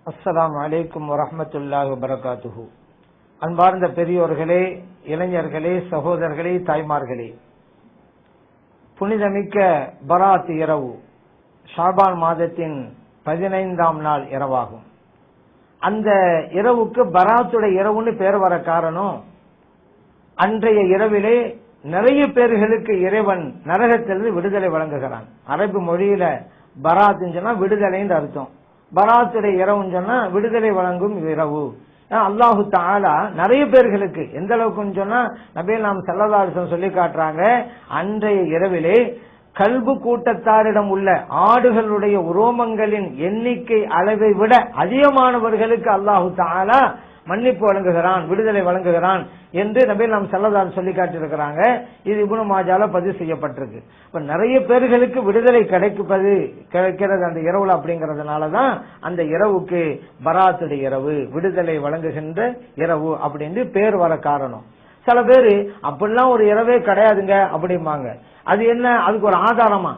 அஸ்ஸலாமு அலைக்கும் வரஹ்மத்துல்லாஹி வபரகாத்துஹு. அன்பார்ந்த பெரியோர்களே, இளைஞர்களே, சகோதரர்களே, தாய்மார்களே, புனிதமிக்க பராத் இரவு ஷாபான் மாதத்தின் 15ஆம் நாள் இரவாகும். அந்த இரவுக்கு பராத்துடைய இரவுன்னு பேர் வர காரணம், அன்றைய இரவிலே நிறைய பேர்களுக்கு இறைவன் நரகத்திலிருந்து விடுதலை வழங்குகிறான். அரபு மொழியில பராத்துன்னு சொன்னா விடுதலைன்னு அர்த்தம். பராத்துடைய இரவுன்னு சொன்னா விடுதலை வழங்கும் இரவு. அல்லாஹு தஆலா நிறைய பேர்களுக்கு எந்த அளவுக்குன்னு சொன்னா நபிகள் நாயகம் ஸல்லல்லாஹு அலைஹி வஸல்லம் சொல்லி காட்டுறாங்க, அன்றைய இரவிலே கல்பு கூட்டத்தாரிடம் உள்ள ஆடுகளுடைய உரோமங்களின் எண்ணிக்கை அளவை விட அதிகமானவர்களுக்கு அல்லாஹு தஆலா மன்னிப்பு வழங்குகிறான், விடுதலை வழங்குகிறான் என்று நபிகள் நாயகம் ஸல்லல்லாஹு அலைஹி வஸல்லம் சொல்லி காட்டியிருக்கிறாங்க. இது இப்னு மாஜால பதிவு செய்யப்பட்டிருக்கு. இப்ப நிறைய பேர்களுக்கு விடுதலை கிடைக்கிறது அந்த இரவுல. அப்படிங்கறதுனாலதான் அந்த இரவுக்கு பராத்துடைய இரவு, விடுதலை வழங்குகின்ற இரவு அப்படின்னு பேர் வர காரணம். சில பேரு அப்படிலாம் ஒரு இரவே கிடையாதுங்க அப்படிம்பாங்க. அது என்ன, அதுக்கு ஒரு ஆதாரமா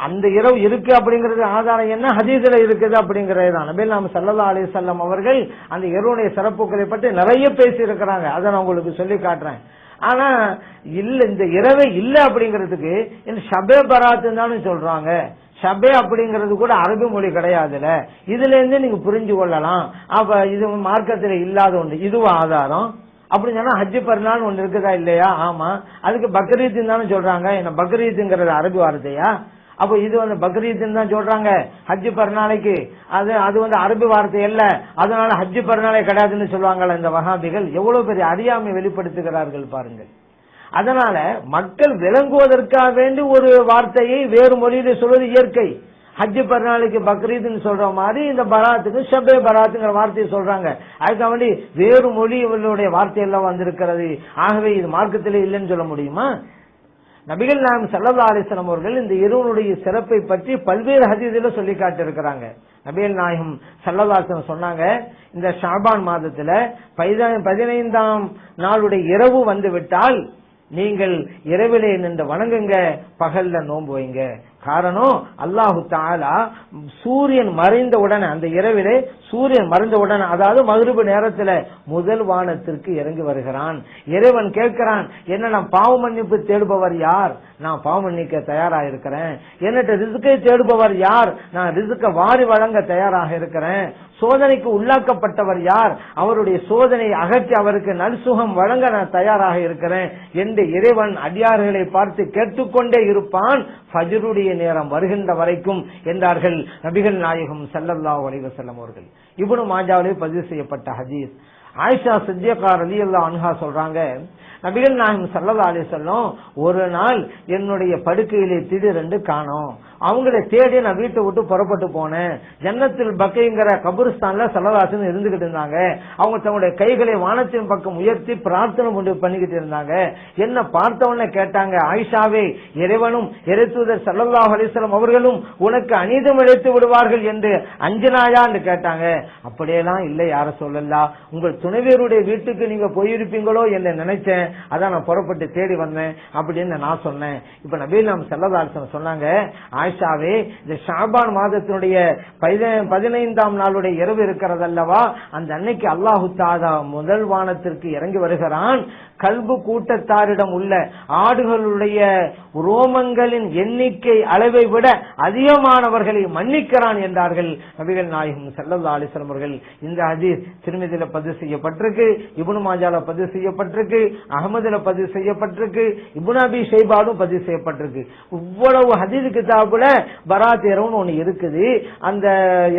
அந்த இரவு இருக்கு அப்படிங்கறது ஆதாரம் என்ன, ஹதீஸ்ல இருக்குது அப்படிங்கறது தான். நபிகள் நாயகம் ஸல்லல்லாஹு அலைஹி வஸல்லம் அவர்கள் அந்த இரவுடைய சிறப்புகளை பற்றி நிறைய பேசி இருக்கிறாங்க. அதை நான் உங்களுக்கு சொல்லி காட்டுறேன். ஆனா இல்ல, இந்த இரவே இல்ல அப்படிங்கிறதுக்கு ஷபே பராத் தானே சொல்றாங்க. ஷபே அப்படிங்கிறது கூட அரபி மொழி கிடையாதுல. இதுல இருந்து நீங்க புரிஞ்சு கொள்ளலாம். அப்ப இது மார்க்கத்தில் இல்லாத ஒன்று, இதுவும் ஆதாரம். அப்படின்னு சொன்னா ஹஜ்ஜு பெருநாள் ஒன்று இருக்குதா இல்லையா? ஆமா. அதுக்கு பக்ரீத் தானே சொல்றாங்க. என்ன பக்ரீத்ங்கிறது அரபி வார்த்தையா? அப்ப இது பக்ரீத்னு தான் சொல்றாங்க ஹஜ்ஜு பெருநாளைக்கு. அது அரபி வார்த்தை அல்ல. அதனால ஹஜ்ஜு பெருநாளை கிடையாதுன்னு சொல்லுவாங்கல்ல இந்த வஹாபிகள். எவ்வளவு பெரிய அறியாமை வெளிப்படுத்துகிறார்கள் பாருங்கள். அதனால மக்கள் விளங்குவதற்காக வேண்டி ஒரு வார்த்தையை வேறு மொழியில சொல்வது இயற்கை. ஹஜ்ஜு பெருநாளைக்கு பக்ரீத்னு சொல்ற மாதிரி இந்த பராத்துக்கு ஷபே பராத்துங்கிற வார்த்தையை சொல்றாங்க. அதுக்காக வேண்டி வேறு மொழிகளுடைய வார்த்தையெல்லாம் வந்திருக்கிறது. ஆகவே இது மார்க்கத்திலே இல்லைன்னு சொல்ல முடியுமா? நபிகள் நாயகம் ஸல்லல்லாஹு அலைஹி வஸல்லம் அவர்கள் இந்த இரவுடைய சிறப்பை பற்றி பல்வேறு ஹதீஸ்ல சொல்லி காட்டியிருக்கிறாங்க. நபிகள் நாயகம் ஸல்லல்லாஹு அலைஹி வஸல்லம் சொன்னாங்க, இந்த ஷாபான் மாதத்துல 15ஆம் நாளுடைய இரவு வந்து விட்டால் நீங்கள் இரவிலே நின்று வணங்குங்க, பகல்ல நோன்பு வைங்க. காரணம், அல்லாஹு தஆலா சூரியன் மறைந்த உடனே, அந்த இரவிலே சூரியன் மறைந்த உடனே, அதாவது மக்ரிப் நேரத்துல முதல் வானத்திற்கு இறங்கி வருகிறான். இறைவன் கேட்கிறான், என்ன நான் பாவ மன்னிப்பு தேடுபவர் யார்? நான் பாவ மன்னிக்க தயாராக இருக்கிறேன். என்னட்ட ரிஸ்கை தேடுபவர் யார்? நான் ரிஸ்க வாரி வழங்க தயாராக இருக்கிறேன். சோதனைக்கு உள்ளாக்கப்பட்டவர் யார்? அவருடைய சோதனையை அகற்றி அவருக்கு நல்சுகம் வழங்க நான் தயாராக இருக்கிறேன் என்று இறைவன் அடியார்களை பார்த்து கேட்டுக்கொண்டே இருப்பான் ஃபஜ்ருடைய நேரம் வருகின்ற வரைக்கும் என்றார்கள் நபிகள் நாயகம் ஸல்லல்லாஹு அலைஹி வஸல்லம் அவர்கள். இப்னு மாஜாவிலே பதிவு செய்யப்பட்ட ஹதீஸ். ஆயிஷா சித்திகா ரலியல்லாஹு அன்ஹா சொல்றாங்க, நபிகள் நாயகம் ஸல்லல்லாஹு அலைஹி வஸல்லம் ஒரு நாள் என்னுடைய படுக்கையிலே திடீரென்று காணோம். அவங்களை தேடி நான் வீட்டை விட்டு புறப்பட்டு போனேன். ஜன்னத்துல் பக்கைங்கிற கபூர்ஸ்தான்ல ஸல்லல்லாஹு இருந்துகிட்டு இருந்தாங்க. அவங்க தங்களுடைய கைகளை வானத்தின் பக்கம் உயர்த்தி பிரார்த்தனை பண்ணிக்கிட்டு இருந்தாங்க. என்ன பார்த்தவன கேட்டாங்க, ஆயிஷாவே, இறைவனும் இறைத்தூதர் ஸல்லல்லாஹு அலைஹி வஸல்லம் அவர்களும் உனக்கு அநீதம் இழைத்து விடுவார்கள் என்று அஞ்சனாயா என்று கேட்டாங்க. அப்படியெல்லாம் இல்லை யார சொல்லலாம், உங்கள் துணைவியருடைய வீட்டுக்கு நீங்க போயிருப்பீங்களோ என்று நினைச்சேன், அதான் நான் புறப்பட்டு தேடி வந்தேன் அப்படின்னு நான் சொன்னேன். இப்ப நபிகள் நாயகம் ஸல்லல்லாஹு அலைஹி வஸல்லம் சொன்னாங்க, ஆயிஷாவே, இந்த ஷாபான் மாதத்தினுடைய 15ஆம் நாளுடைய இரவு இருக்கிறது அல்லவா, அந்த அன்னைக்கு அல்லாஹு தஆலா முதல் வானத்திற்கு இறங்கி வருகிறான். கல்பு கூட்டத்தாரிடம் உள்ள ஆடுகளுடைய ரோமங்களின் எண்ணிக்கை அளவை விட அதிகமானவர்களை மன்னிக்கிறான் என்றார்கள் நபிகள் நாயகம் ஸல்லல்லாஹு அலைஹி வஸல்லம் அவர்கள். இந்த ஹதீஸ் திர்மிதில பதிவு செய்யப்பட்டிருக்கு, இப்னு மாஜால பதிவு செய்யப்பட்டிருக்கு, அஹ்மதுல பதிவு செய்யப்பட்டிருக்கு, இப்னு அபி ஷைபாலும் பதிவு செய்யப்பட்டிருக்கு. இவ்வளவு ஹதீஸ் கிதாபுல பராத் இரவுன்னு ஒண்ணு இருக்குது. அந்த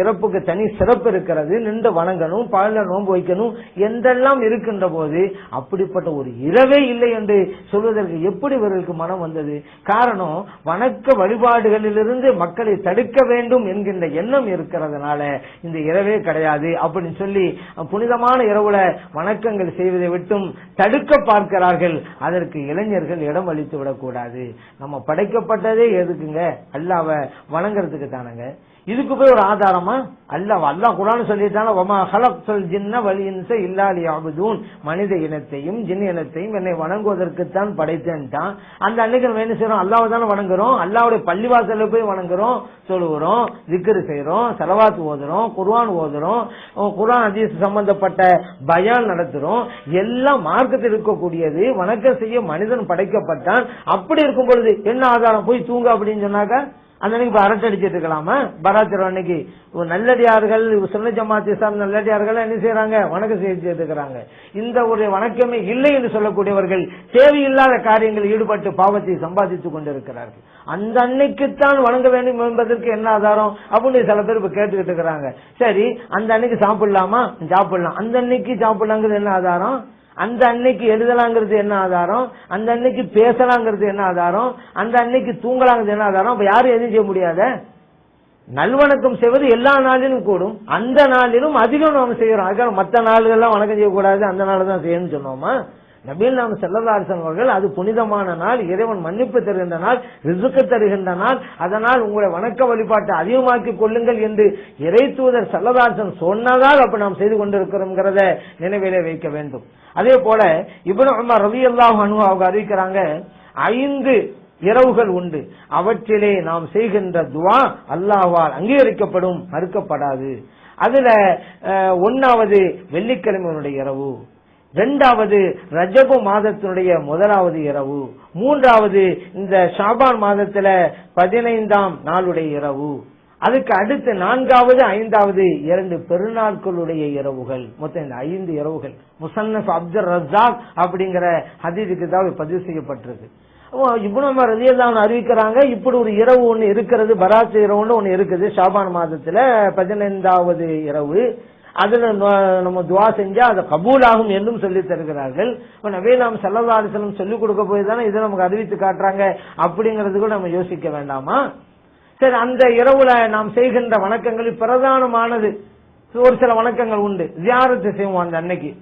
இறப்புக்கு தனி சிறப்பு இருக்கிறது. நின்று வணங்கணும், பகல்ல நோன்பு வைக்கணும் என்றெல்லாம் இருக்கின்ற போது அப்படிப்பட்ட ஒரு இரவே இல்லை என்று சொல்வதற்கு எப்படி இவர்களுக்கு மனம் வந்தது? காரணம், வணக்க வழிபாடுகளிலிருந்து மக்களை தடுக்க வேண்டும் என்கின்ற எண்ணம் இருக்கிறதுனால இந்த இரவே கிடையாது அப்படின்னு சொல்லி புனிதமான இரவுல வணக்கங்கள் செய்வதை விட்டும் தடுக்க பார்க்கிறார்கள். அதற்கு இளைஞர்கள் இடம் அளித்து விடக்கூடாது. நம்ம படைக்கப்பட்டதே எதுக்குங்க? அல்லாஹ்வை வணங்குறதுக்கு தானங்க. இதுக்கு போய் ஒரு ஆதாரமா? அல்லாஹ் குர்ஆன் சொல்லிட்டான வமா ஹலக்துல் ஜின்ன வல் இன்ஸ இல்லா லியஅபுதூன், மனித இனத்தையும் ஜின் இனத்தையும் என்னை வணங்குவதற்குத்தான் படைத்தேன்ட்டான். அந்த அன்னைக்கு நம்ம என்ன செய்யறோம்? அல்லாஹ்வை தானே வணங்குறோம். அல்லாஹ்வுடைய பள்ளிவாசல்ல போய் வணங்குறோம், தொழுகிறோம், திக்ர் செய்யறோம், ஸலவாத் ஓதுறோம், குர்ஆன் ஓதுறோம், குர்ஆன் ஹதீஸ் சம்பந்தப்பட்ட பயான் நடத்துறோம். எல்லாம் மார்க்கத்தில் இருக்கக்கூடியது. வணக்கம் செய்ய மனிதன் படைக்கப்பட்டான். அப்படி இருக்கும் பொழுது என்ன ஆதாரம்? போய் தூங்க அப்படின்னு சொன்னாக்க அந்த அன்னைக்கு அரட்டை அடிச்சிட்டு இருக்கலாமா? பராத்திர அன்னைக்கு நல்லடியார்கள், சுன்ன ஜமாத் இஸ்லாம் நல்லடியார்கள் என்ன செய்யறாங்க? வணக்கம் செஞ்சுட்டு இருக்கிறாங்க. இந்த ஒரு வணக்கமே இல்லை என்று சொல்லக்கூடியவர்கள் தேவையில்லாத காரியங்களில் ஈடுபட்டு பாவத்தை சம்பாதித்துக் கொண்டிருக்கிறார்கள். அந்த அன்னைக்குத்தான் வணங்க வேண்டும் என்பதற்கு என்ன ஆதாரம் அப்படின்னு சில பேர் இப்ப கேட்டுக்கிட்டு இருக்கிறாங்க. சரி, அந்த அன்னைக்கு சாப்பிடலாமா? சாப்பிடலாம். அந்த அன்னைக்கு சாப்பிடலாங்கிறது என்ன ஆதாரம்? அந்த அன்னைக்கு எழுதலாங்கிறது என்ன ஆதாரம்? அந்த அன்னைக்கு பேசலாங்கிறது என்ன ஆதாரம்? அந்த அன்னைக்கு தூங்கலாங்கிறது என்ன ஆதாரம்? அப்ப யாரும் எதுவும் செய்ய முடியாத? நல்வணக்கம் செய்வது எல்லா நாளிலும் கூடும். அந்த நாளிலும் அதிகம் நாம செய்யறோம். அதுக்காக மற்ற நாள்கள்லாம் வணக்கம் செய்யக்கூடாது, அந்த நாள் தான் செய்யணும்னு சொன்னோமா? நபிகள் நாயகம் ஸல்லல்லாஹு அலைஹி வஸல்லம் அவர்கள் அது புனிதமான நாள், இறைவன் மன்னிப்பு தருகின்ற நாள், ரிஸ்க் தருகின்ற நாள், அதனால் உங்களுடைய வணக்க வழிபாட்டை அதிகமாக்கிக் கொள்ளுங்கள் என்று இறை தூதர் ஸல்லல்லாஹு அலைஹி வஸல்லம் சொன்னதால் அப்ப நாம் செய்து கொண்டிருக்கிறோம்ங்கிறத நினைவிலே வைக்க வேண்டும். அதே போல இப்னு உமர் ரலியல்லாஹு அன்ஹு அவங்க அறிவிக்கிறாங்க, 5 இரவுகள் உண்டு, அவற்றிலே நாம் செய்கின்ற துஆ அல்லாஹ்வால் அங்கீகரிக்கப்படும், மறுக்கப்படாது. அதுல 1வது வெள்ளிக்கிழமையினுடைய இரவு, 2வது ரஜபு மாதத்தினுடைய 1வது இரவு, 3வது இந்த ஷாபான் மாதத்துல 15ஆம் நாளுடைய இரவு, அதுக்கு அடுத்து 4வது 5வது 2 பெருநாட்களுடைய இரவுகள். மொத்தம் இந்த 5 இரவுகள் முஸன்னஃப் அப்துர் ரஸாக் அப்படிங்கிற ஹதீஸ் கிதாபில் பதிவு செய்யப்பட்டிருக்கு. இப்னு உமர் ரலியல்லாஹு அன்ஹு அறிவிக்கிறாங்க, இப்படி ஒரு இரவு ஒண்ணு இருக்கிறது, பராத் இரவுன்னு ஒண்ணு இருக்குது ஷாபான் மாதத்துல 15வது இரவு. அதுல நம்ம துவா செஞ்சா அது கபூலாகும் என்றும் சொல்லி தருகிறார்கள். நபிகள் நாயகம் ஸல்லல்லாஹு அலைஹி வஸல்லம் சொல்லிக் கொடுக்க போய் தானே இதை நமக்கு அறிவித்து காட்டுறாங்க. அப்படிங்கிறது கூட நம்ம யோசிக்க வேண்டாமா? சரி, அந்த இரவுல நாம் செய்கின்ற வணக்கங்களில் பிரதானமானது ஒரு சில வணக்கங்கள் உண்டு. ஜியாரத்து செய்வோம் அந்த அன்னைக்கு.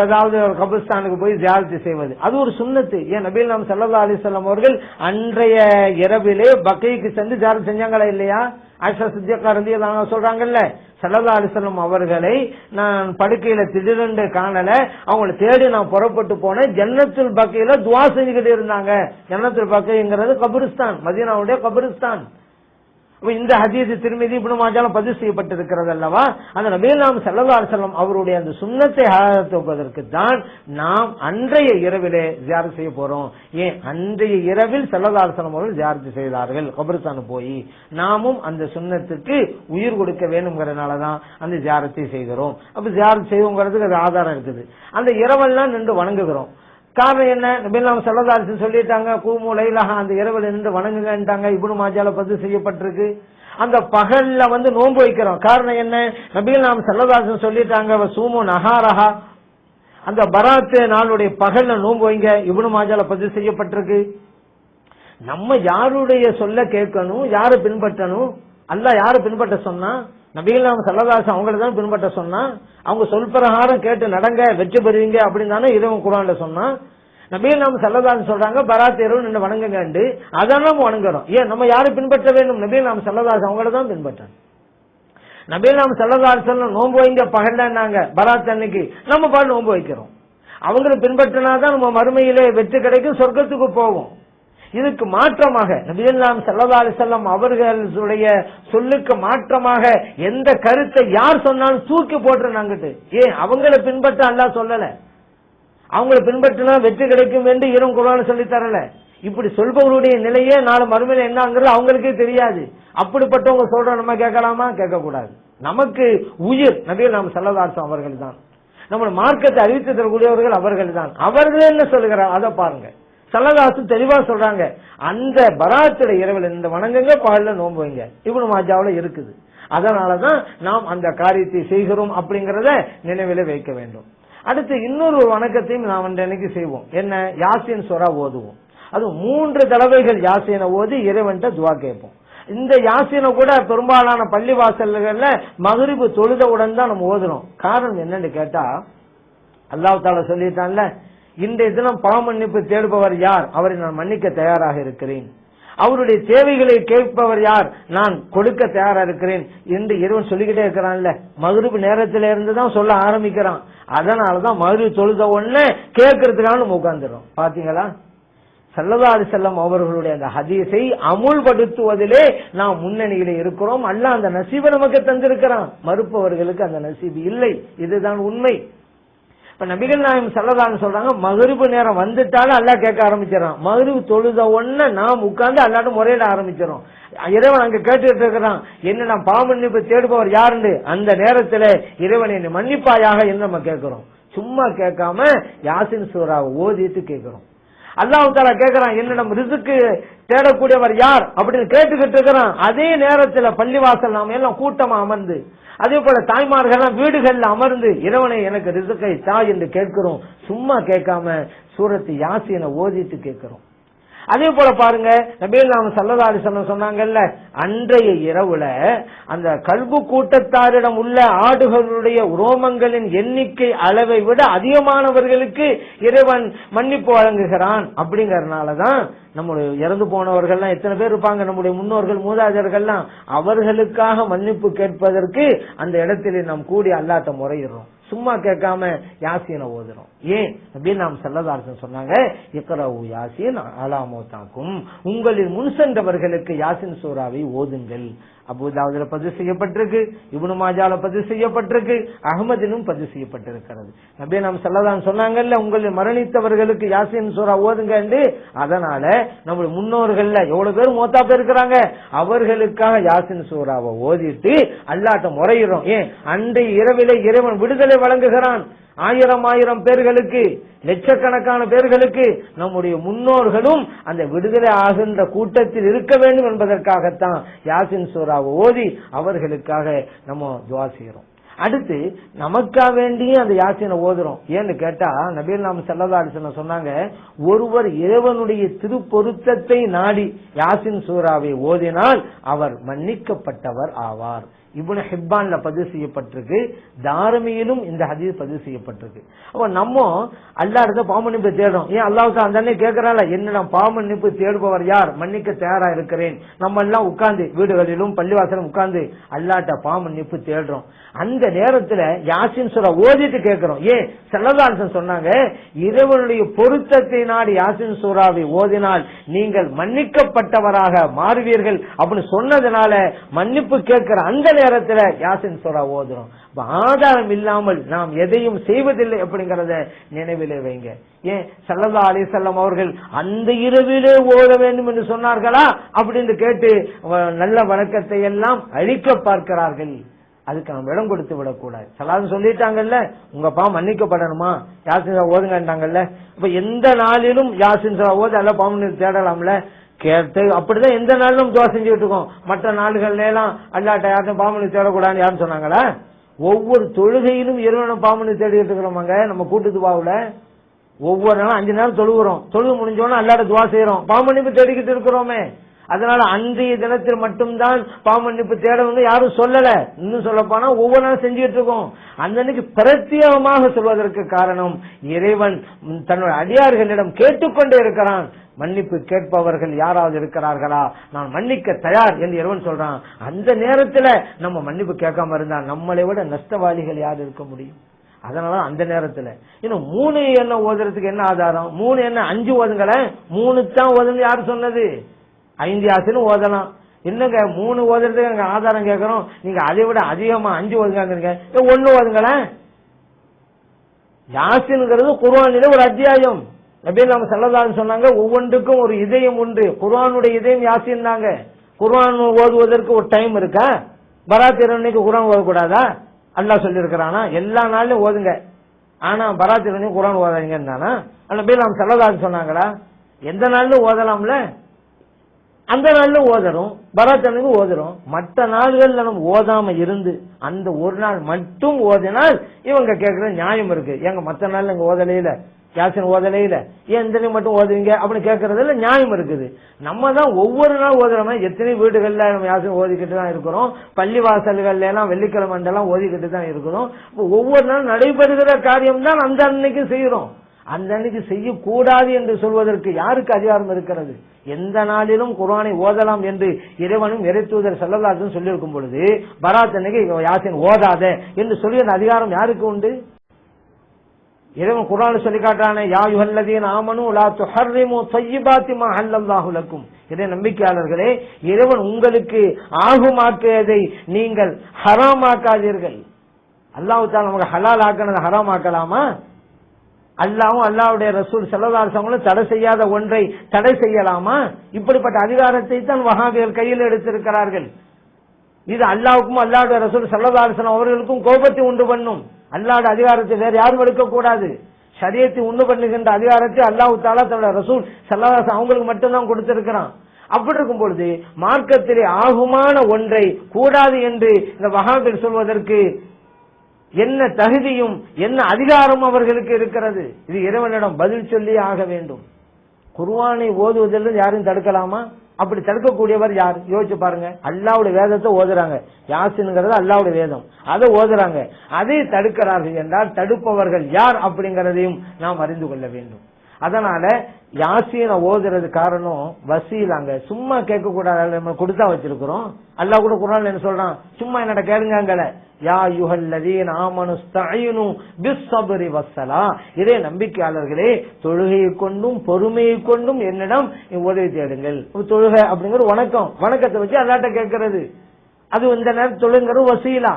அதாவது ஒரு கபிரஸ்தானுக்கு போய் ஜியாரத்து செய்வது அது ஒரு சுன்னத்து. ஏன் நபிகள் நாயகம் ஸல்லல்லாஹு அலைஹி வஸல்லம் அவர்கள் அன்றைய இரவிலே பக்கைக்கு சென்று ஜியாரத் செஞ்சாங்களா இல்லையா? ஆயிஷா சித்திகா ரலியல்லாஹு அன்ஹா சொல்றாங்கல்ல, ஸல்லல்லாஹு அலைஹி வஸல்லம் அவர்களை நான் படுக்கையில திடீரென்று காணல, அவங்களை தேடி நான் புறப்பட்டு போனேன், ஜன்னத்துல் பக்கையில துஆ செஞ்சுக்கிட்டு இருந்தாங்க. ஜன்னத்துல் பக்கைங்கிறது கபிரிஸ்தான், மதீனாவுடைய கபிரிஸ்தான். இந்த ஹதீஸ் திருமிதி இப்னு மாஜால பதிவு செய்யப்பட்டிருக்கிறது அல்லவா? அந்த நபிகள் நாயகம் ஸல்லல்லாஹு அலைஹி வஸல்லம் அவருடைய அந்த சுன்னத்தை ஹயாத்துவதற்கு தான் நாம் அன்றைய இரவிலே ஜியாரத் செய்ய போறோம். ஏன் அன்றைய இரவில் ஸல்லல்லாஹு அலைஹி வஸல்லம் அவர்கள் ஜியாரத் செய்தார்கள் கபிரிஸ்தான் போய். நாமும் அந்த சுன்னத்துக்கு உயிர் கொடுக்க வேணும்ங்கறதுனாலதான் அந்த ஜியாரத்தை செய்கிறோம். அப்ப ஜியாரத் செய்வோங்கிறதுக்கு அது ஆதாரம் இருக்குது. அந்த இரவெல்லாம் நின்று வணங்குகிறோம். காரணம் என்ன? நபிகள் நாயகம் ஸல்லல்லாஹு அலைஹி வஸல்லம் சொல்லிட்டாங்க, கூமு லைலஹா, அந்த இரவில் நின்று வணங்குங்கன்றாங்க. இப்னு மாஜால பதிவு செய்யப்பட்டிருக்கு. அந்த பகல்ல நோன்பு வைக்கிறோம். காரணம் என்ன? நபிகள் நாயகம் ஸல்லல்லாஹு அலைஹி வஸல்லம் சொல்லிட்டாங்க, வசூமு நஹாரஹா, அந்த பராத் நாளுடைய பகல்ல நோன்பு வைங்க. இப்னு மாஜால பதிவு செய்யப்பட்டிருக்கு. நம்ம யாருடைய சொல்ல கேட்கணும், யாரை பின்பற்றணும்? அல்லாஹ் யாரை பின்பற்ற சொன்னா? நபிகள் நாயகம் ஸல்லல்லாஹு அலைஹி வஸல்லம் அவங்களை தான் பின்பற்ற சொன்னா. அவங்க சொல் பிரகாரம் கேட்டு நடங்க, வெற்றி பெறுவீங்க அப்படின்னு தானே இறைவன் குர்ஆன்ல சொன்னா. நபிகள் நாயகம் ஸல்லல்லாஹு அலைஹி வஸல்லம் சொல்றாங்க பராத் இரவு நின்று வணங்குங்க. அதான் நம்ம வணங்குறோம். ஏன் நம்ம யாரை பின்பற்ற வேண்டும்? நபிகள் நாயகம் ஸல்லல்லாஹு அலைஹி வஸல்லம் அவங்களை தான் பின்பற்றணும். நபிகள் நாயகம் ஸல்லல்லாஹு அலைஹி வஸல்லம் நோன்பு வைங்க பகல்ல பராத் அன்னைக்கு, நம்ம பாட்டு நோன்பு வைக்கிறோம். அவங்களை பின்பற்றினாதான் நம்ம மறுமையிலே வெற்றி கிடைக்கும், சொர்க்கத்துக்கு போவோம். இதுக்கு மாற்றமாக நபிகள் நாயகம் ஸல்லல்லாஹு அலைஹி வஸல்லம் அவர்களுடைய சொல்லுக்கு மாற்றமாக எந்த கருத்தை யார் சொன்னாலும் தூக்கி போட்டுறாங்கிட்டு. ஏன் அவங்களை பின்பற்ற அல்லாஹ் சொல்லல, அவங்களை பின்பற்றினா வெற்றி கிடைக்கும் என்று இறைவன் குர்ஆன்ல சொல்லி தரல. இப்படி சொல்பவருடைய நிலையே நாளை மறுமையில என்னங்கிறது அவங்களுக்கே தெரியாது. அப்படிப்பட்டவங்க சொல்ற நம்ம கேட்கலாமா? கேட்க கூடாது. நமக்கு உயிர் நபிகள் நாயகம் ஸல்லல்லாஹு அலைஹி வஸல்லம் அவர்கள் தான். நம்ம மார்க்கத்தை அறிவித்து தரக்கூடியவர்கள் அவர்கள் தான். அவர்கள் என்ன சொல்லுகிறார் அதை பாருங்க. ஸல்லல்லாஹு அலைஹி வஸல்லம் தெளிவா சொல்றாங்க, அந்த பராத்துடைய இரவில் இந்த வணங்குங்க, பகல்ல நோன்பு வைங்க. இப்னு மாஜாவுல இருக்குது. அதனாலதான் நாம் அந்த காரியத்தை செய்கிறோம் அப்படிங்கறத நினைவில வைக்க வேண்டும். அடுத்து இன்னொரு வணக்கத்தையும் நாம் அன்றைக்கு செய்வோம். என்ன? யாசீன் சூரா ஓதுவோம். அது 3 தடவைகள் யாசீனை ஓதி இறைவன்ட்ட துஆ கேட்போம். இந்த யாசீனை கூட பெரும்பாலான பள்ளி வாசல்கள்ல மக்ரிப் தொழுதவுடன் தான் நம்ம ஓதுறோம். காரணம் என்னன்னு கேட்டா, அல்லாஹ் தஆலா சொல்லிட்டான்ல, இன்றைய தினம் பாவ மன்னிப்பு தேடுபவர் யார்? அவரை நான் மன்னிக்க தயாராக இருக்கிறேன். அவருடைய தேவைகளை கேட்பவர் யார்? நான் கொடுக்க தயாரா இருக்கிறேன் என்று இறைவன் சொல்லிக்கிட்டே இருக்கிறான்ல. மக்ரிப் நேரத்தில இருந்து தான் சொல்ல ஆரம்பிக்கிறான். அதனாலதான் மக்ரிப் தொழுத உடனே கேட்கறதுக்காக நம்ம உட்கார்ந்துறோம். பாத்தீங்களா? ஸல்லல்லாஹு அலைஹி வஸல்லம் அவர்களுடைய அந்த ஹதீஸை அமுல்படுத்துவதிலே நாம் முன்னணியிலே இருக்கிறோம். அல்லாஹ் அந்த நசீபை நமக்கு தந்திருக்கிறான். மறுப்பவர்களுக்கு அந்த நசீபு இல்லை. இதுதான் உண்மை. இப்ப நபிகள் நாயகம் ஸல்லல்லாஹு அலைஹி சொல்றாங்க, மக்ரிப் நேரம் வந்துட்டாலும் அல்லாஹ் கேட்க ஆரம்பிச்சிடறான். மக்ரிப் தொழுத உடனே நாம் உட்கார்ந்து அல்லாஹ்ட்ட முறையிட ஆரம்பிச்சிடறோம். இறைவன் அங்க கேட்டுட்டு இருக்கிறான், என்ன நாம் பாவமன்னிப்பு தேடுபவர் யாருன்னு. அந்த நேரத்தில் இறைவன் என்னை மன்னிப்பாயாக என்று நம்ம கேட்கிறோம். சும்மா கேட்காம யாசின் சூராவை ஓதிட்டு கேட்கிறோம். அல்லாஹ் தஆலா கேட்கிறான், என்னிடம் ரிஸ்க்கு தேடக்கூடியவர் யார் அப்படின்னு கேட்டுக்கிட்டு இருக்கிறான். அதே நேரத்தில் பள்ளிவாசல் நாம எல்லாம் கூட்டமா அமர்ந்து, அதே போல தாய்மார்கள் வீடுகள்ல அமர்ந்து இறைவனை எனக்கு ரிஸ்கை தா என்று கேட்கிறோம். சும்மா கேட்காம சூரத்து யாசீனை ஓதிட்டு கேட்கிறோம். அதே போல பாருங்க, நபிகள் நாயகம் ஸல்லல்லாஹு அலைஹி வஸல்லம் சொன்னாங்கல்ல, அன்றைய இரவுல அந்த கல்பு கூட்டத்தாரிடம் உள்ள ஆடுகளுடைய ரோமங்களின் எண்ணிக்கை அளவை விட அதிகமானவர்களுக்கு இறைவன் மன்னிப்பு வழங்குகிறான். அப்படிங்கறதுனாலதான் நம்முடைய இறந்து போனவர்கள்லாம் எத்தனை பேர் இருப்பாங்க, நம்முடைய முன்னோர்கள் மூதாதையர்கள்லாம், அவர்களுக்காக மன்னிப்பு கேட்பதற்கு அந்த இடத்திலே நாம் கூடி அல்லாஹ்ட்ட முறையிடுறோம். சும்மா கேட்காம யாசீனை ஓதுறோம். ஏன் அப்படின்னு நாம் ஸல்லல்லாஹு அலைஹி வஸல்லம் சொன்னாங்க, இக்ரவு யாசீன் அலா மௌதாக்கும், உங்களின் முன் சென்றவர்களுக்கு யாசீன் சூராவை ஓதுங்கள். அபூ தாவூதுல பதிவு செய்யப்பட்டிருக்கு, இப்னு மாஜால பதிவு செய்யப்பட்டிருக்கு, அஹ்மதிலும் பதிவு செய்யப்பட்டிருக்கிறது. நபி நாம் ஸல்லல்லாஹு அலைஹி சொன்னாங்கல்ல, உங்களில் மரணித்தவர்களுக்கு யாசீன் சூரா ஓதுங்க என்று. அதனால நம்முடைய முன்னோர்கள்ல எவ்வளவு பேர் மௌத்தா போயிருக்கிறாங்க, அவர்களுக்காக யாசீன் சூராவை ஓதிட்டு அல்லாஹ்ட்ட முறையிடுறோம். ஏன் அன்றைய இரவிலே இறைவன் விடுதலை வழங்குகிறான். ஆயிரம் பேர்களுக்கு, லட்சக்கணக்கான பேர்களுக்கு நம்முடைய முன்னோர்களும் அந்த விடுதலை ஆகின்ற கூட்டத்தில் இருக்க வேண்டும் என்பதற்காகத்தான் யாசின் சூராவை ஓதி அவர்களுக்காக நம்ம துஆ செய்யறோம். அடுத்து நமக்கா வேண்டிய அந்த யாசீனை ஓதுறோம். ஏன்னு கேட்டா நபிகள் நாயகம் ஸல்லல்லாஹு அலைஹி வஸல்லம் சொன்னாங்க, ஒருவர் இறைவனுடைய திருப்பொருத்தத்தை நாடி யாசின் சூராவை ஓதினால் அவர் மன்னிக்கப்பட்டவர் ஆவார். இப்னு ஹிப்பான்ல பதிவு செய்யப்பட்டிருக்கு, தாரமியிலும் இந்த ஹதீஸ் பதிவு செய்யப்பட்டிருக்கு. அப்ப நம்ம அல்லாஹ்ட்ட பாவமன்னிப்பு தேடுறோம். ஏன் அல்லாஹ் அந்த அண்ணே கேட்கறான்ல, என்ன நான் பாவமன்னிப்பு தேடுபவர் யார், மன்னிக்க தயாரா இருக்கிறேன். நம்ம எல்லாம் உட்கார்ந்து வீடுகளிலும் பள்ளிவாசலும் உட்கார்ந்து அல்லாஹ்ட்ட பாவமன்னிப்பு தேடுறோம். அந்த நேரத்துல யாசின் சூரா ஓதிட்டு கேட்கிறோம். ஏன் ஸல்லல்லாஹு அலைஹி வஸல்லம் சொன்னாங்க, இறைவனுடைய பொருத்தத்தை நாடி யாசின் சூராவை ஓதினால் நீங்கள் மன்னிக்கப்பட்டவராக மாறுவீர்கள் அப்படின்னு சொன்னதுனால மன்னிப்பு கேட்கிற அந்த நேரத்துல யாசின் சூரா ஓதுறோம். ஆதாரம் இல்லாமல் நாம் எதையும் செய்வதில்லை அப்படிங்கறத நினைவிலே வைங்க. ஏன் ஸல்லல்லாஹு அலைஹி வஸல்லம் அவர்கள் அந்த இரவிலே ஓத வேண்டும் என்று சொன்னார்களா அப்படின்னு கேட்டு நல்ல வணக்கத்தை எல்லாம் அழிக்க பார்க்கிறார்கள். அதுக்கு நம்ம இடம் கொடுத்து விடக்கூடாது. சலான்னு சொல்லிட்டாங்கல்ல, உங்க பாவம் மன்னிக்கப்படணுமா, யாசின் சூரா ஓதுங்கட்டாங்கல்ல. இப்ப எந்த நாளிலும் யாசின் சூரா ஓதி அல்ல பாவம் தேடலாம்ல கேட்டு, அப்படிதான் எந்த நாளிலும் துவா செஞ்சுட்டு இருக்கோம். மற்ற நாடுகள்ல எல்லாம் அல்லாட்ட யார்ட்டும் பாவமணி தேடக்கூடாதுன்னு யாரும் சொன்னாங்களா? ஒவ்வொரு தொழுகையிலும் இறைவனை பாவமணி தேடிட்டு இருக்கிறோமாங்க. நம்ம கூட்டு துவாவுல ஒவ்வொரு நாளும் 5 நேரம் தொழுகிறோம். தொழுகு முடிஞ்சோன்னா அல்லாட்ட துவா செய்யறோம், பாவமன்னிப்பு தேடிக்கிட்டு இருக்கிறோமே. அதனால அன்றைய தினத்தில் மட்டும்தான் பாவமன்னிப்பு தேடணும்னு யாரும் சொல்லல. இன்னும் சொல்ல போனா ஒவ்வொரு நாளும் செஞ்சுட்டு இருக்கோம். அந்த அன்னைக்கு பிரத்யேகமாக சொல்வதற்கு காரணம், இறைவன் தன்னுடைய அடியார்களிடம் கேட்டுக்கொண்டே இருக்கிறான். மன்னிப்பு கேட்பவர்கள் யாராவது இருக்கிறார்களா, நான் மன்னிக்க தயார் என்று இறைவன் சொல்றான். அந்த நேரத்துல நம்ம மன்னிப்பு கேட்காம இருந்தா நம்மளை விட நஷ்டவாளிகள் யார் இருக்க முடியும்? அதனால அந்த நேரத்துல இன்னும் 3 என்ன ஓதுறதுக்கு என்ன ஆதாரம்? 3 என்ன 5 ஓதுங்கள, 3 தான் ஓதுன்னு யாரு சொன்னது? 5 யாசினும் ஓதலாம். என்னங்க 3 ஓதுறதுக்கு எங்க ஆதாரம் கேட்கறோம், நீங்க அதை விட அதிகமா 5 ஓதுங்க. 1 ஓதுங்கள. யாசின்ங்கிறது குர்ஆனிலே ஒரு அத்தியாயம். நபி நாம ஸல்லல்லாஹு அலைஹி சொன்னாங்க, ஒவ்வொன்றுக்கும் ஒரு இதயம் உண்டு. குர்ஆனுடைய இதயம் யாசின் தாங்க. குர்ஆன் ஓதுவதற்கு ஒரு டைம் இருக்கா? பராத் இரவுக்கு குர்ஆன் ஓதக்கூடாதா? அல்லாஹ் சொல்லி இருக்கிறானா? எல்லா நாளிலும் ஓதுங்க, ஆனா பராத் இரவுக்கு குர்ஆன் ஓதாதீங்கன்னு தானா நபி நாம ஸல்லல்லாஹு அலைஹி சொன்னாங்களா? எந்த நாளிலும் ஓதலாம்ல, அந்த நாள்ல ஓதுறோம், பராத் அன்னைக்கு ஓதுறோம். மற்ற நாள்கள்ல நம்ம ஓதாம இருந்து அந்த ஒரு நாள் மட்டும் ஓதினால் இவங்க கேட்கற நியாயம் இருக்கு. எங்க மற்ற நாள்ல இங்க ஓதலையில, யாசின் ஓதலையில, ஏன் இந்த மட்டும் ஓதுவீங்க அப்படின்னு கேட்கறதுல நியாயம் இருக்குது. நம்ம தான் ஒவ்வொரு நாள் ஓதுறோமே. எத்தனை வீடுகள்ல நம்ம யாசின் ஓதிக்கிட்டு தான் இருக்கிறோம், பள்ளி வாசல்கள்ல எல்லாம் வெள்ளிக்கிழமை எல்லாம் ஓதிக்கிட்டு தான் இருக்கிறோம். ஒவ்வொரு நாள் நடைபெறுகிற காரியம் தான் அந்த அன்னைக்கு செய்யறோம். அந்த அன்னைக்கு செய்யக்கூடாது என்று சொல்வதற்கு யாருக்கு அதிகாரம் இருக்கிறது? எந்த நாளிலும் குர்ஆனை ஓதலாம் என்று இறைவனும் இறைத்தூதர் ஸல்லல்லாஹு அலைஹி வஸல்லம் சொல்லியிருக்கும் பொழுது பராத் அன்னைக்கு யாசின் ஓதாத என்று சொல்லிய அதிகாரம் யாருக்கு உண்டு? இறைவன் குர்ஆன்ல சொல்லி காட்டானே, யா அய்யுஹல்லதீன ஆமனூ லா துஹர்ரிமு த்வையிபாத்தி மா ஹல்லல்லாஹு லக்கும். இறை நம்பிக்கையாளர்களே, இறைவன் உங்களுக்கு ஆகுமாக்கியதை நீங்கள் ஹராமாக்காதீர்கள். அல்லாஹ் தஆலா நமக்கு ஹலால் ஆக்கினதை ஹராம் ஆக்கலாமா? அல்லாஹ்வும் அல்லாஹ்வுடைய ரசூல் ஸல்லல்லாஹு அலைஹி வஸல்லம் தடை செய்யாத ஒன்றை தடை செய்யலாமா? இப்படிப்பட்ட அதிகாரத்தை தான் வஹாபிகள் கையில் எடுத்திருக்கிறார்கள். இது அல்லாஹ்வுக்கும் அல்லாஹ்வுடைய ரசூல் ஸல்லல்லாஹு அலைஹி வஸல்லம் அவர்களுக்கும் கோபத்தை உண்டு பண்ணும். அல்லாஹ்வுடைய அதிகாரத்தை வேற யாரும் எடுக்க கூடாது. ஷரியத்தை உண்டு பண்ணுகின்ற அதிகாரத்தை அல்லாஹ் தஆலா தன்னுடைய ரசூல் ஸல்லல்லாஹு அலைஹி வஸல்லம் அவங்களுக்கு மட்டும்தான் கொடுத்திருக்கிறான். அப்படி இருக்கும் பொழுது மார்க்கத்திலே ஆகுமான ஒன்றை கூடாது என்று இந்த வஹாபிகள் சொல்வதற்கு என்ன தகுதியும் என்ன அதிகாரம் அவர்களுக்கு இருக்கிறது? இது இறைவனிடம் பதில் சொல்லி ஆக வேண்டும். குர்ஆனை ஓதுவதில் யாரும் தடுக்கலாமா? அப்படி தடுக்கக்கூடியவர் யார்? யோசிச்சு பாருங்க. அல்லாஹ்வுடைய வேதத்தை ஓதுறாங்க, யாசின்ங்கிறது அல்லாஹ்வுடைய வேதம், அதை ஓதுறாங்க, அதை தடுக்கிறார்கள் என்றால் தடுப்பவர்கள் யார் அப்படிங்கறதையும் நாம் அறிந்து கொள்ள வேண்டும். அதனால யாசீனை ஓதுறது காரணம் வசீலாங்க, சும்மா கேட்க கூடாது. நம்ம கொடுத்தா வச்சிருக்கிறோம். அல்லாஹ் கூட குர்ஆன்ல என்ன சொல்றான்? சும்மா என்னோட கேளுங்கங்கல, யா அய்யுஹல்லதீன ஆமனு ஸ்தஈனு பிஸ்ஸப்ரி வஸ்ஸலா. இதே நம்பிக்கையாளர்களே, தொழுகையை கொண்டும் பொறுமையை கொண்டும் என்னிடம் உதவி தேடுங்கள். தொழுகை அப்படிங்கிற வணக்கம், வணக்கத்தை வச்சு அல்லாஹ்ட்ட கேட்கறது, அது இந்த நேரம் தொழுங்கிறது வசீலா.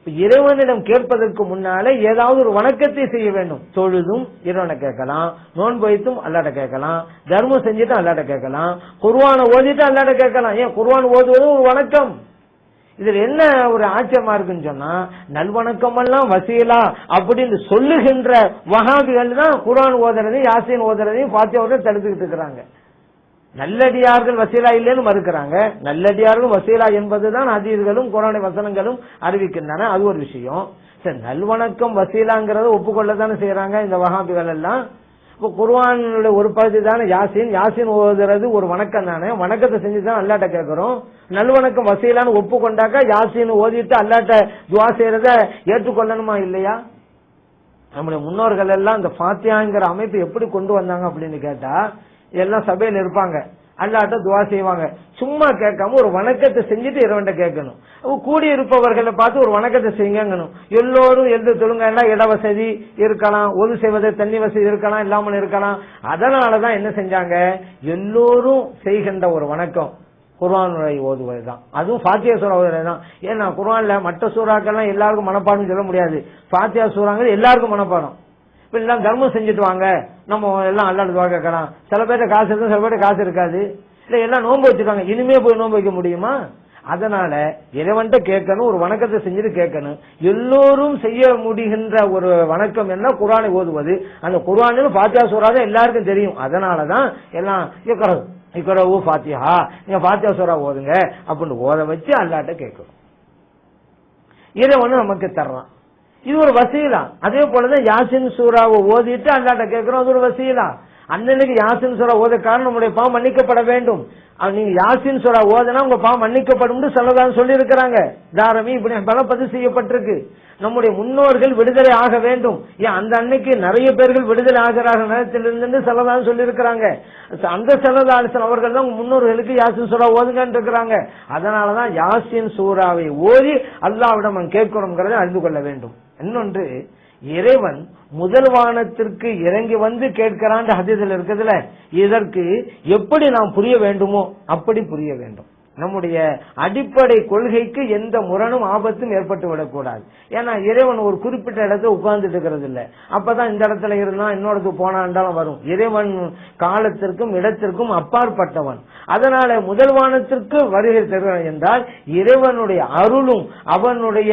இறைவனிடம் கேட்பதற்கு முன்னாலே ஏதாவது ஒரு வணக்கத்தை செய்ய வேண்டும். தொழுதும் இறைவனை கேட்கலாம், நோன்பு வைத்தும் அல்லாஹ்ட்ட கேட்கலாம், தர்மம் செஞ்சுட்டு அல்லாஹ்ட்ட கேட்கலாம், குர்ஆனை ஓதிட்டு அல்லாஹ்ட்ட கேட்கலாம். ஏன் குர்ஆன் ஓதுவது ஒரு வணக்கம். இதுல என்ன ஒரு ஆச்சரியமா இருக்குன்னு சொன்னா, நல்வணக்கம் எல்லாம் வசீலா அப்படின்னு சொல்லுகின்ற வஹாபிகள் தான் குர்ஆன் ஓதுறதையும் யாசீன் ஓதுறதையும் ஃபாத்திஹா ஓதுறதையும் தடுத்துக்கிட்டு இருக்கிறாங்க. நல்லடியார்கள் வசீலா இல்லைன்னு மறுக்கிறாங்க. நல்லடியார்கள் வசீலா என்பதுதான் ஹதீஸ்களும் குர்ஆன் வசனங்களும் அறிவிக்கின்றன. அது ஒரு விஷயம். சரி, நல்வணக்கம் வசீலாங்கிறத ஒப்புக்கொள்ளதானே செய்யறாங்க இந்த வஹாபிகள் எல்லாம். இப்போ குர்ஆனுடைய ஒரு பகுதி தானே யாசீன், யாசீன் ஓதுறது ஒரு வணக்கம் தானே, வணக்கத்தை செஞ்சுதான் அல்லாஹ்ட்ட கேட்கிறோம். நல்வணக்கம் வசீலான்னு ஒப்புக்கொண்டாக்கா யாசீன் ஓதிட்டு அல்லாஹ்ட்ட துஆ செய்யறத ஏற்றுக்கொள்ளணுமா இல்லையா? நம்முடைய முன்னோர்கள் எல்லாம் இந்த ஃபாத்திஹாங்கிற அமைப்பு எப்படி கொண்டு வந்தாங்க அப்படின்னு கேட்டா, எல்லாம் சபையில் இருப்பாங்க, அல்லாஹ்ட்ட துஆ செய்வாங்க. சும்மா கேட்காம ஒரு வணக்கத்தை செஞ்சுட்டு இறைவன்ட்ட கேட்கணும். கூடி இருப்பவர்களை பார்த்து ஒரு வணக்கத்தை செய்யணும். எல்லோரும் எழுந்து தொழுங்கன்னா இட வசதி இருக்கலாம், ஒது செய்வது தண்ணி வசதி இருக்கலாம், இல்லாமல் இருக்கலாம். அதனாலதான் என்ன செஞ்சாங்க, எல்லோரும் செய்கின்ற ஒரு வணக்கம் குர்ஆனுடைய ஓதுவதுதான். அதுவும் ஃபாத்திஹா சூரா ஓதுவதுதான். ஏன்னா குர்ஆன்ல மற்ற சூறாக்கள்லாம் எல்லாருக்கும் மனப்பாடம் சொல்ல முடியாது. ஃபாத்திஹா சூறாங்கிறது எல்லாருக்கும் மனப்பாடம். இப்ப எல்லாம் தர்மம் செஞ்சுட்டு வாங்க, நம்ம எல்லாம் அல்லாஹ்ட்ட துஆ கேட்கலாம். சில பேர்ட்ட காசு இருக்கும், சில பேர்ட்ட காசு இருக்காது. இல்ல எல்லாம் நோன்பு வச்சுக்காங்க, இனிமே போய் நோன்பு வைக்க முடியுமா? அதனால இறைவன்ட்ட கேட்கணும், ஒரு வணக்கத்தை செஞ்சுட்டு கேட்கணும். எல்லோரும் செய்ய முடிகின்ற ஒரு வணக்கம் என்ன, குர்ஆனை ஓதுவது. அந்த குர்ஆனில் ஃபாத்திஹா சூரா தான் எல்லாருக்கும் தெரியும். அதனாலதான் எல்லாம் இக்ரவு ஃபாத்திஹா, நீங்க ஃபாத்திஹா சூரா ஓதுங்க அப்படின்னு ஓத வச்சு அல்லாஹ்ட்ட கேட்கணும். இறைவன் நமக்கு தர்றான், இது ஒரு வசீலா. அதே போலதான் யாசின் சூராவை ஓதிட்டு அல்லாஹ்ட்ட கேட்கிறோம், அது ஒரு வசீலா. அன்னைக்கு யாசின் சூரா ஓத காரணம் நம்முடைய பாவம் மன்னிக்கப்பட வேண்டும். நீங்க யாசின் சூரா ஓதுனா உங்க பாவம் மன்னிக்கப்படும் சொல்லதான் சொல்லி இருக்கிறாங்க. தாரமி இப்படி பல பதிவு செய்யப்பட்டிருக்கு. நம்முடைய முன்னோர்கள் விடுதலை ஆக வேண்டும். ஏன் அந்த அன்னைக்கு நிறைய பேர்கள் விடுதலை ஆகிறார்கள் நேரத்திலிருந்து சொல்லதான் சொல்லி இருக்கிறாங்க. அந்த ஸல்லல்லாஹு அவர்கள் தான் முன்னோர்களுக்கு யாசின் சூரா ஓதுங்கன்னு இருக்கிறாங்க. அதனாலதான் யாசின் சூராவை ஓதி அல்லாஹ்விடம் கேட்கிறோம்ங்கிறதை அறிந்து கொள்ள வேண்டும். இன்னொன்று, இறைவன் முதல் வானத்திற்கு இறங்கி வந்து கேட்கிறான் ஹதீஸ்ல இருக்குதுல, இதற்கு எப்படி நாம் புரிய வேண்டுமோ அப்படி புரிய வேண்டும். நம்முடைய அடிப்படை கொள்கைக்கு எந்த முரணும் ஆபத்தும் ஏற்பட்டு விடக்கூடாது. ஏன்னா இறைவன் ஒரு குறிப்பிட்ட இடத்துல உட்கார்ந்துட்டு இருக்கிறது இல்ல, அப்பதான் இந்த இடத்துல இருந்தா இன்னொரு போனாண்டாலும் வரும். இறைவன் காலத்திற்கும் இடத்திற்கும் அப்பாற்பட்டவன். அதனால முதல் வானத்திற்கு வருகை தருகிறான் என்றால் இறைவனுடைய அருளும் அவனுடைய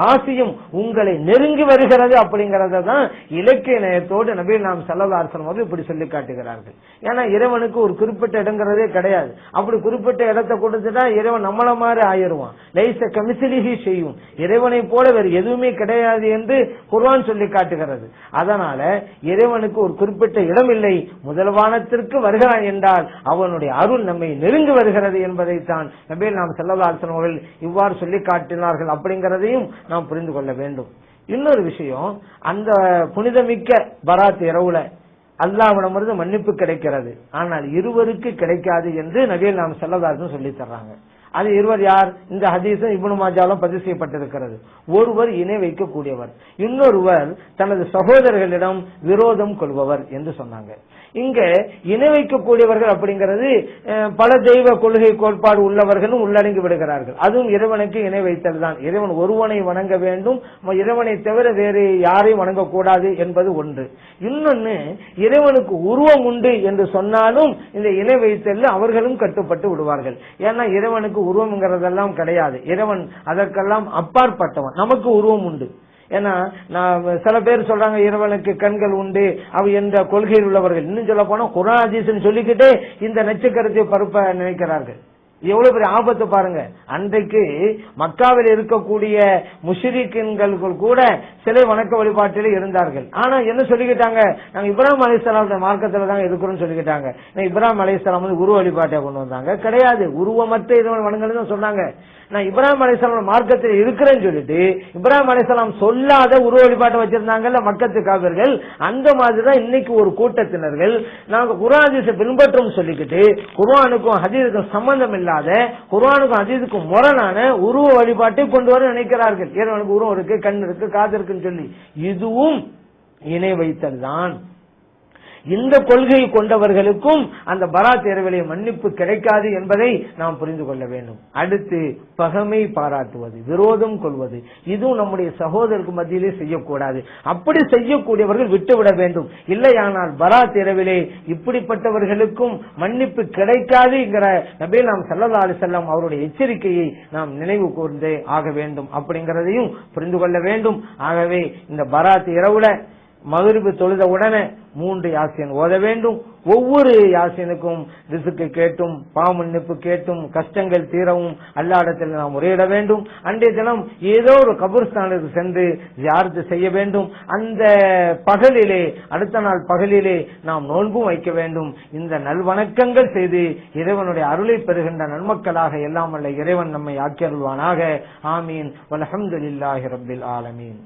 ஆசையும் உங்களை நெருங்கி வருகிறது அப்படிங்கறத தான் இலக்கிய நயத்தோடு நபி நாம் ஸல்லல்லாஹு அலைஹி வஸல்லம் இப்படி சொல்லி காட்டுகிறார்கள். ஏன்னா இறைவனுக்கு ஒரு குறிப்பிட்ட இடங்கிறதே கிடையாது. அப்படி குறிப்பிட்ட இடத்தை கொடுத்து இறைவன் நம்மள மாதிரி ஆயிடுவான். லைஸ கமிஸ்லிஹி ஷைஉன், இறைவனை போல வேறு எதுவுமே கிடையாது என்று குர்ஆன் சொல்லி காட்டுகிறது. அதனால இறைவனுக்கு ஒரு குறிப்பிட்ட இடம் இல்லை. முதல் வானத்திற்கு வருகிறான் என்றால் அவனுடைய அருள் நம்மை நெருங்கி வருகிறது என்பதைத்தான் நபி நாம் ஸல்லல்லாஹு அலைஹி வஸல்லம் அவர்கள் இவ்வாறு சொல்லி காட்டினார்கள் அப்படிங்கிறதையும் நாம் புரிந்து கொள்ள வேண்டும். இன்னொரு விஷயம், அந்த புனிதமிக்க பராத் இரவுல அல்லாஹ்விடமிருந்து மன்னிப்பு கிடைக்கிறது, ஆனால் இருவருக்கு கிடைக்காது என்று நபிகள் நாயகம் ஸல்லல்லாஹு அலைஹி வஸல்லம் சொல்லி தர்றாங்க. அது இருவர் யார்? இந்த ஹதீஸும் இப்னு மாஜாவிலும் பதிவு செய்யப்பட்டிருக்கிறது. ஒருவர் இணை வைக்கக்கூடியவர், இன்னொருவர் தனது சகோதரர்களிடம் விரோதம் கொள்பவர் என்று சொன்னாங்க. இங்க இணை வைக்கக்கூடியவர்கள் அப்படிங்கிறது பல தெய்வ கொள்கை கோட்பாடு உள்ளவர்களும் உள்ளடங்கி விடுகிறார்கள். அதுவும் இறைவனுக்கு இணை வைத்தல் தான். இறைவன் ஒருவனை வணங்க வேண்டும், இறைவனை தவிர வேறு யாரையும் வணங்கக்கூடாது என்பது ஒன்று. இன்னொன்னு, இறைவனுக்கு உருவம் உண்டு என்று சொன்னாலும் இந்த இணை வைத்தல் அவர்களும் கட்டுப்பட்டு விடுவார்கள். ஏன்னா இறைவனுக்கு உருவம்ங்கிறதெல்லாம் கிடையாது, இறைவன் அதற்கெல்லாம் அப்பாற்பட்டவன். நமக்கு உருவம் உண்டு. ஏன்னா சில பேர் சொல்றாங்க இறைவனுக்கு கண்கள் உண்டு அவ என்ற கொள்கையில் உள்ளவர்கள். இன்னும் சொல்ல போனா குர்ஆன் ஹதீஸ்னு சொல்லிக்கிட்டே இந்த நச்சுக்கருத்தை பரப்ப நினைக்கிறார்கள். எவ்வளவு பெரிய ஆபத்து பாருங்க. அன்றைக்கு மக்காவில் இருக்கக்கூடிய முஷ்ரிக்கீன்கள் கூட சிலை வணக்க வழிபாட்டிலே இருந்தார்கள். ஆனா என்ன சொல்லிக்கிட்டாங்க, நாங்க இப்ராஹிம் அலைஹிஸ்ஸலாம் மார்க்கத்துல தான் இருக்கிறோம்னு சொல்லிக்கிட்டாங்க. இப்ராஹிம் அலைஹிஸ்ஸலாம் வந்து உருவ வழிபாட்டை கொண்டு வந்தாங்க. கிடையாது, உருவமற்ற இறைவன் வணங்குன்னு சொன்னாங்க. நான் இப்ராஹிம் அலைஹிஸ்ஸலாம் மார்க்கத்தில் இருக்கிறேன்னு சொல்லிட்டு இப்ராஹிம் அலைஹிஸ்ஸலாம் சொல்லாத உருவ வழிபாட்டை வச்சிருந்தாங்கல்ல மக்கத்து காபிர்கள், அந்த மாதிரிதான் இன்னைக்கு ஒரு கூட்டத்தினர்கள் நாங்க குர்ஆன் ஹதீஸை பின்பற்றோம் சொல்லிக்கிட்டு குர்ஆனுக்கும் ஹதீஸுக்கும் சம்பந்தம் இல்லாத, குர்ஆனுக்கும் ஹதீஸுக்கும் முரணான உருவ வழிபாட்டை கொண்டு வர நினைக்கிறார்கள். இறைவனுக்கு உருவம் இருக்கு, கண் இருக்கு, காது இருக்குன்னு சொல்லி இதுவும் இணை வைத்தல் தான். இந்த கொள்கையை கொண்டவர்களுக்கும் அந்த பராத் இரவிலே மன்னிப்பு கிடைக்காது என்பதை நாம் புரிந்து கொள்ள வேண்டும். அடுத்து பகைமை பாராட்டுவது, விரோதம் கொள்வது, இதுவும் நம்முடைய சகோதரருக்கு மத்தியிலே செய்யக்கூடாது. அப்படி செய்யக்கூடியவர்கள் விட்டுவிட வேண்டும். இல்லையானால் பராத் இரவிலே இப்படிப்பட்டவர்களுக்கும் மன்னிப்பு கிடைக்காதுங்கிற நபிகள் நாயகம் ஸல்லல்லாஹு அலைஹி வஸல்லம் அவருடைய எச்சரிக்கையை நாம் நினைவு கூர்ந்தே ஆக வேண்டும் அப்படிங்கறதையும் புரிந்து கொள்ள வேண்டும். ஆகவே இந்த பராத் இரவுல மக்ரிப் தொழுத உடனே 3 யாசீன் ஓத வேண்டும். ஒவ்வொரு யாசீனுக்கும் ரிஸ்க் கேட்டும், பாவமன்னிப்பு கேட்டும், கஷ்டங்கள் தீரவும் அல்லாஹ்விடத்தில் நாம் முறையிட வேண்டும். அன்றைய தினம் ஏதோ ஒரு கபர்ஸ்தானுக்கு சென்று ஜியாரத் செய்ய வேண்டும். அந்த பகலிலே, அடுத்த நாள் பகலிலே நாம் நோன்பும் வைக்க வேண்டும். இந்த நல்வணக்கங்கள் செய்து இறைவனுடைய அருளை பெறுகின்ற நன்மக்களாக எல்லாம் வல்ல இறைவன் நம்மை ஆக்கியருள்வானாக. ஆமீன். வல்ஹம்துலில்லாஹி ரப்பில் ஆலமீன்.